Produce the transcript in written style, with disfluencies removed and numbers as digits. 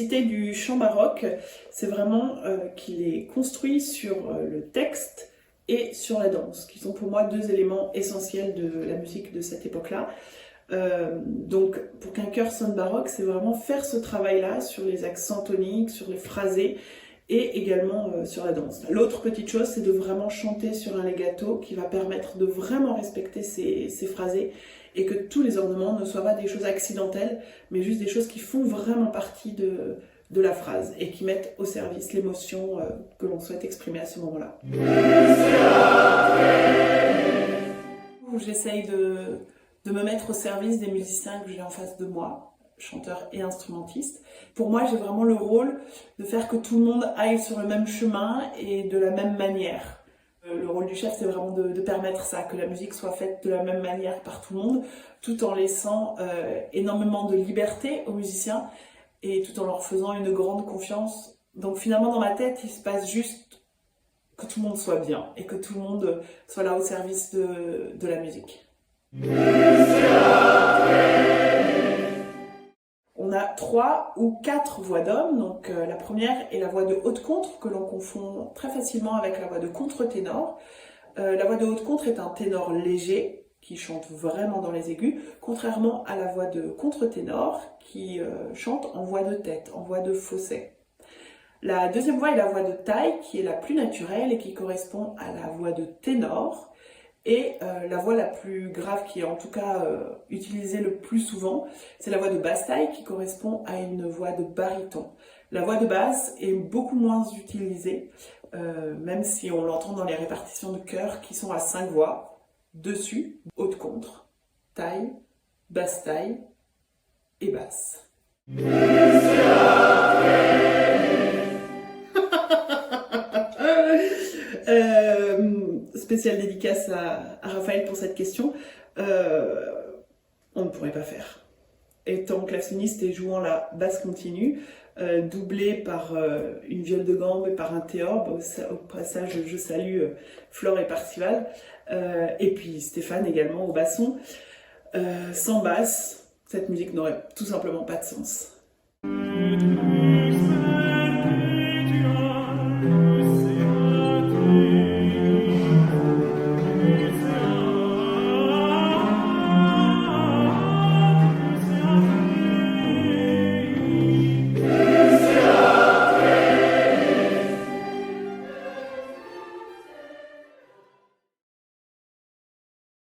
spécificité du chant baroque, c'est vraiment qu'il est construit sur le texte et sur la danse, qui sont pour moi deux éléments essentiels de la musique de cette époque-là. Donc pour qu'un chœur sonne baroque, c'est vraiment faire ce travail-là sur les accents toniques, sur les phrasés et également sur la danse. L'autre petite chose, c'est de vraiment chanter sur un legato qui va permettre de vraiment respecter ces phrasés et que tous les ornements ne soient pas des choses accidentelles, mais juste des choses qui font vraiment partie de la phrase et qui mettent au service l'émotion que l'on souhaite exprimer à ce moment-là. J'essaye de me mettre au service des musiciens que j'ai en face de moi, chanteurs et instrumentistes. Pour moi, j'ai vraiment le rôle de faire que tout le monde aille sur le même chemin et de la même manière. Le rôle du chef, c'est vraiment de permettre ça, que la musique soit faite de la même manière par tout le monde, tout en laissant énormément de liberté aux musiciens et tout en leur faisant une grande confiance. Donc finalement, dans ma tête, il se passe juste que tout le monde soit bien et que tout le monde soit là au service de la musique. On a 3 ou 4 voix d'hommes, donc la première est la voix de haute contre, que l'on confond très facilement avec la voix de contre-ténor. La voix de haute contre est un ténor léger, qui chante vraiment dans les aigus, contrairement à la voix de contre-ténor, qui chante en voix de tête, en voix de fausset. La deuxième voix est la voix de taille, qui est la plus naturelle et qui correspond à la voix de ténor. Et la voix la plus grave, qui est en tout cas utilisée le plus souvent, c'est la voix de basse taille qui correspond à une voix de baryton. La voix de basse est beaucoup moins utilisée, même si on l'entend dans les répartitions de chœurs qui sont à 5 voix, dessus, haute contre, taille, basse taille et basse. Spéciale dédicace à Raphaël pour cette question. On ne pourrait pas faire. Étant claveciniste et jouant la basse continue, doublée par une viole de gambe et par un théorbe, au passage je salue Flore et Parcival, et puis Stéphane également au basson. Sans basse, cette musique n'aurait tout simplement pas de sens.